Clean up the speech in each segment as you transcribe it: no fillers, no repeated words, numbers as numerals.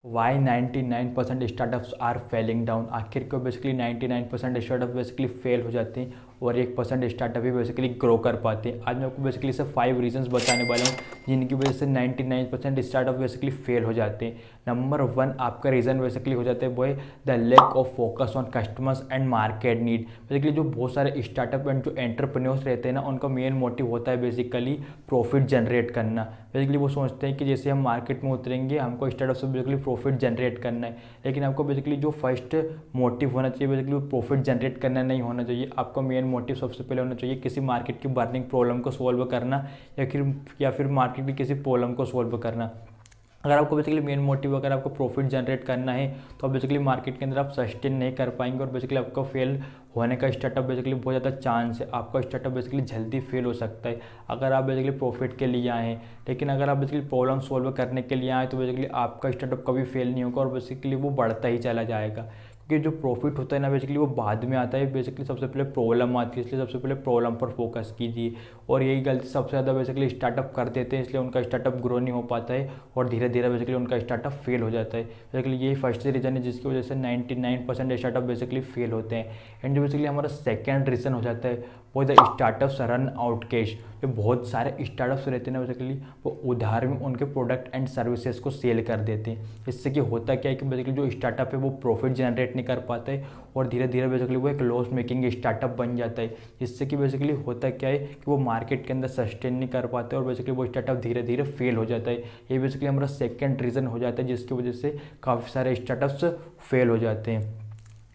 Y 99% startups are failing down. आखिर को basically 99% startup basically fail हो जाते हैं और 1% स्टार्टअप ही बेसिकली ग्रो कर पाते हैं। आज मैं आपको बेसिकली सिर्फ 5 रीजंस बताने वाला हूँ जिनकी वजह से 99% स्टार्टअप बेसिकली फेल हो जाते हैं। नंबर 1 आपका रीज़न बेसिकली हो जाता है वो है the lack of focus on customers and market need. Basically जो बहुत सारे स्टार्टअप एंड जो एंटरप्रेन्योर्स रहते हैं ना, उनका मेन मोटिव होता है बेसिकली प्रॉफिट जनरेट करना। बेसिकली वो सोचते हैं कि जैसे हम मार्केट में उतरेंगे हमको स्टार्टअप से बेसिकली प्रॉफिट जनरेट करना है, लेकिन आपको बेसिकली जो फर्स्ट मोटिव होना चाहिए बेसिकली वो प्रॉफिट जनरेट करना नहीं होना चाहिए। आपका मेन मोटिव सबसे पहले होना चाहिए किसी मार्केट की बर्निंग प्रॉब्लम को सॉल्व करना या फिर मार्केट की किसी प्रॉब्लम को सॉल्व करना। अगर आपको बेसिकली मेन मोटिव अगर आपको प्रॉफिट जनरेट करना है तो आप बेसिकली मार्केट के अंदर आप सस्टेन नहीं कर पाएंगे और बेसिकली आपका फेल होने का स्टार्टअप बेसिकली बहुत ज़्यादा चांस है। आपका स्टार्टअप बेसिकली जल्दी फेल हो सकता है अगर आप बेसिकली प्रॉफिट के लिए आए हैं, लेकिन अगर आप बेसिकली प्रॉब्लम सॉल्व करने के लिए आए तो बेसिकली आपका स्टार्टअप कभी फेल नहीं होगा और बेसिकली वो बढ़ता ही चला जाएगा। क्योंकि जो प्रॉफिट होता है ना बेसिकली वो बाद में आता है, बेसिकली सबसे पहले प्रॉब्लम आती है, इसलिए सबसे पहले प्रॉब्लम पर फोकस कीजिए। और यही गलती सबसे ज़्यादा बेसिकली स्टार्टअप कर देते हैं, इसलिए उनका स्टार्टअप ग्रो नहीं हो पाता है और धीरे धीरे बेसिकली उनका स्टार्टअप फेल हो जाता है। बेसिकली यही फर्स्ट रीज़न है जिसकी वजह से 99% स्टार्टअप बेसिकली फेल होते हैं। एंड जो बेसिकली हमारा सेकेंड रीज़न हो जाता है वो the startups run out cash. जो बहुत सारे स्टार्टअप्स रहते हैं ना बेसिकली वो उधार में उनके प्रोडक्ट एंड सर्विसेज को सेल कर देते हैं। इससे कि होता क्या है कि बेसिकली जो स्टार्टअप है वो प्रॉफिट जनरेट नहीं कर पाता है और धीरे धीरे बेसिकली वो एक लॉस मेकिंग स्टार्टअप बन जाता है। जिससे कि बेसिकली होता क्या है कि वो मार्केट के अंदर सस्टेन नहीं कर पाते और बेसिकली वो स्टार्टअप धीरे धीरे फेल हो जाता है। ये बेसिकली हमारा सेकेंड रीज़न हो जाता है जिसकी वजह से काफ़ी सारे स्टार्टअप्स फेल हो जाते हैं।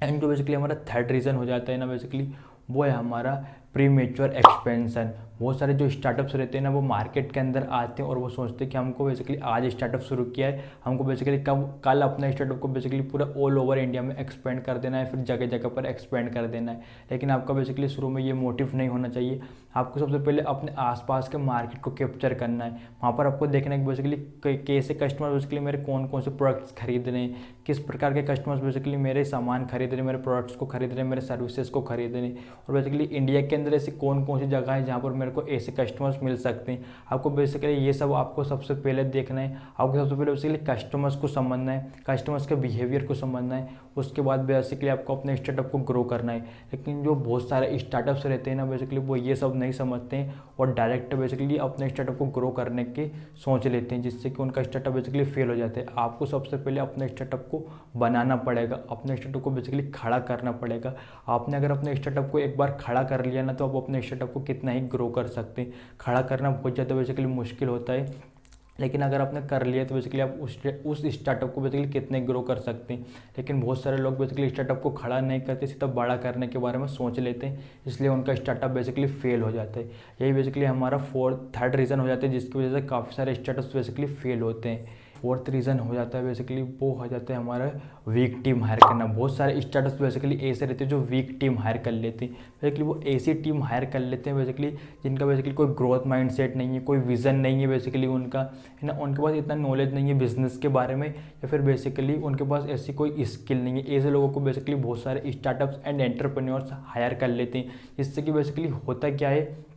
एंड जो बेसिकली हमारा थर्ड रीज़न हो जाता है ना बेसिकली वो है हमारा प्रीमेच्योर एक्सपेंशन। बहुत सारे जो स्टार्टअप्स रहते हैं ना वो मार्केट के अंदर आते हैं और वो सोचते हैं कि हमको बेसिकली आज स्टार्टअप शुरू किया है, हमको बेसिकली कल अपना स्टार्टअप को बेसिकली पूरा ऑल ओवर इंडिया में एक्सपेंड कर देना है, फिर जगह जगह पर एक्सपेंड कर देना है। लेकिन आपका बेसिकली शुरू में ये मोटिव नहीं होना चाहिए। आपको सबसे पहले अपने आसपास के मार्केट को कैप्चर करना है। वहाँ पर आपको देखना है कि बेसिकली कैसे कस्टमर बेसिकली मेरे कौन कौन से प्रोडक्ट्स खरीद रहे हैं, किस प्रकार के कस्टमर्स बेसिकली मेरे सामान खरीद रहे हैं, मेरे प्रोडक्ट्स को खरीद रहे हैं, मेरे सर्विसेज को खरीद रहे हैं। और बेसिकली इंडिया के अंदर ऐसी कौन कौन सी जगह है जहाँ पर मेरे को ऐसे कस्टमर्स मिल सकते हैं। आपको बेसिकली ये सब आपको सबसे पहले देखना है। आपको सबसे पहले बेसिकली कस्टमर्स को समझना है, कस्टमर्स के बिहेवियर को समझना है, उसके बाद बेसिकली आपको अपने स्टार्टअप को ग्रो करना है। लेकिन जो बहुत सारे स्टार्टअप्स रहते हैं ना बेसिकली वो ये सब नहीं समझते हैं और डायरेक्ट बेसिकली अपने स्टार्टअप को ग्रो करने की सोच लेते हैं, जिससे कि उनका स्टार्टअप बेसिकली फेल हो जाते हैं। आपको सबसे पहले अपने स्टार्टअप को बनाना पड़ेगा, अपने स्टार्टअप को बेसिकली खड़ा करना पड़ेगा। आपने अगर अपने स्टार्टअप को एक बार खड़ा कर लिया ना तो आप अपने स्टार्टअप को कितना ही ग्रो कर सकते हैं। खड़ा करना बहुत ज़्यादा बेसिकली मुश्किल होता है, लेकिन अगर आपने कर लिया तो बेसिकली आप उस स्टार्टअप को बेसिकली कितने ग्रो कर सकते हैं। लेकिन बहुत सारे लोग बेसिकली स्टार्टअप को खड़ा नहीं करते, सीधा बड़ा करने के बारे में सोच लेते हैं, इसलिए उनका स्टार्टअप बेसिकली फेल हो जाता है। यही बेसिकली हमारा थर्ड रीज़न हो जाता है जिसकी वजह से काफ़ी सारे स्टार्टअप्स बेसिकली फेल होते हैं। फोर्थ रीज़न हो जाता है बेसिकली वो हो जाता है हमारा वीक टीम हायर करना। बहुत सारे स्टार्टअप्स बेसिकली ऐसे रहते हैं जो वीक टीम हायर कर लेते हैं। बेसिकली वो ऐसी टीम हायर कर लेते हैं बेसिकली जिनका बेसिकली कोई ग्रोथ माइंडसेट नहीं है, कोई विज़न नहीं है बेसिकली उनका, है ना, उनके पास इतना नॉलेज नहीं है बिजनेस के बारे में, या फिर बेसिकली उनके पास ऐसी कोई स्किल नहीं है। ऐसे लोगों को बेसिकली बहुत सारे स्टार्टअप्स एंड एंटरप्रेन्योर्स हायर कर लेते हैं, जिससे कि बेसिकली होता क्या है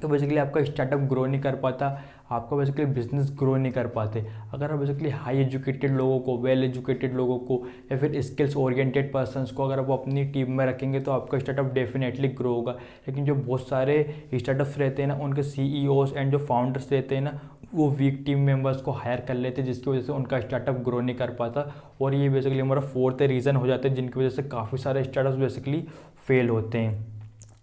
तो बेसिकली आपका स्टार्टअप ग्रो नहीं कर पाता, आपका बेसिकली बिजनेस ग्रो नहीं कर पाते। अगर आप बेसिकली हाई एजुकेटेड लोगों को, वेल एजुकेटेड लोगों को या फिर स्किल्स ओरिएंटेड पर्सन्स को अगर आप अपनी टीम में रखेंगे तो आपका स्टार्टअप डेफिनेटली ग्रो होगा। लेकिन जो बहुत सारे स्टार्टअप्स रहते हैं ना उनके सीईओज एंड जो फाउंडर्स रहते हैं ना वो वीक टीम मेंबर्स को हायर कर लेते हैं, जिसकी वजह से उनका स्टार्टअप ग्रो नहीं कर पाता। और ये बेसिकली हमारा फोर्थ रीज़न हो जाता है जिनकी वजह से काफ़ी सारे स्टार्टअप्स बेसिकली फेल होते हैं।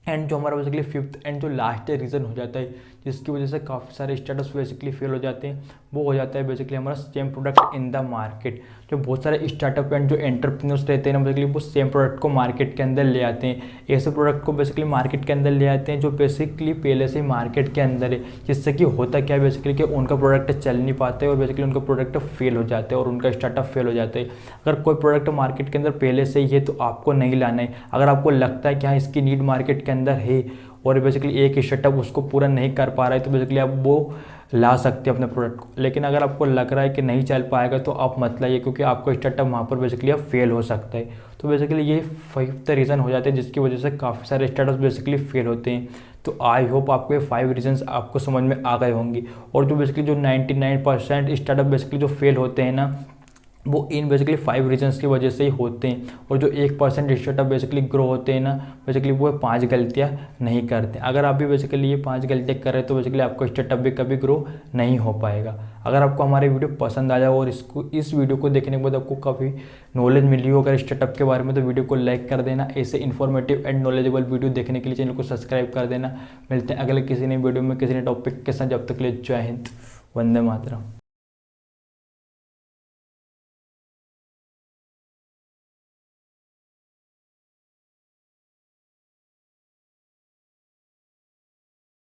एंड जो हमारा बेसिकली फिफ्थ एंड जो लास्ट रीज़न हो जाता है जिसकी वजह से काफ़ी सारे स्टार्टअप्स बेसिकली फेल हो जाते हैं वो हो जाता है बेसिकली हमारा same product in the market. जो बहुत सारे स्टार्टअप एंड जो एंटरप्रेन्योर्स रहते हैं ना बेसिकली वो सेम प्रोडक्ट को मार्केट के अंदर ले आते हैं। ऐसे प्रोडक्ट को बेसिकली मार्केट के अंदर ले आते हैं जो बेसिकली पहले से मार्केट के अंदर है, जिससे कि होता क्या है बेसिकली कि उनका प्रोडक्ट चल नहीं पाता है और बेसिकली उनका प्रोडक्ट फेल हो जाता है और उनका स्टार्टअप फेल हो जाता है। अगर कोई प्रोडक्ट मार्केट के अंदर पहले से ही है तो आपको नहीं लाना है। अगर आपको लगता है कि हाँ इसकी नीड मार्केट के अंदर है और बेसिकली एक स्टार्टअप उसको पूरा नहीं कर पा रहा है तो बेसिकली आप वो ला सकते हैं अपने प्रोडक्ट को। लेकिन अगर आपको लग रहा है कि नहीं चल पाएगा तो आप मत लाइए, क्योंकि आपका स्टार्टअप वहाँ पर बेसिकली आप फेल हो सकता है। तो बेसिकली ये फिफ्थ रीज़न हो जाते हैं जिसकी वजह से काफ़ी सारे स्टार्टअप्स बेसिकली फेल होते हैं। तो आई होप आपको ये 5 रीजंस आपको समझ में आ गए होंगे। और जो बेसिकली जो 99% स्टार्टअप बेसिकली जो फेल होते हैं ना वो इन बेसिकली 5 रीजन्स की वजह से ही होते हैं। और जो 1% स्टार्टअप बेसिकली ग्रो होते हैं ना, बेसिकली वो 5 गलतियाँ नहीं करते। अगर आप भी बेसिकली ये 5 गलतियाँ कर रहे हैं तो बेसिकली आपको स्टार्टअप भी कभी ग्रो नहीं हो पाएगा। अगर आपको हमारे वीडियो पसंद आया और इस वीडियो को देखने के बाद आपको काफ़ी नॉलेज मिली हो अगर स्टार्टअप के बारे में, तो वीडियो को लाइक कर देना। ऐसे इन्फॉर्मेटिव एंड नॉलेजेबल वीडियो देखने के लिए चैनल को सब्सक्राइब कर देना। मिलते हैं अगले किसी नई वीडियो में किसी नए टॉपिक के साथ। जब तक के लिए जय हिंद, वंदे मातरम।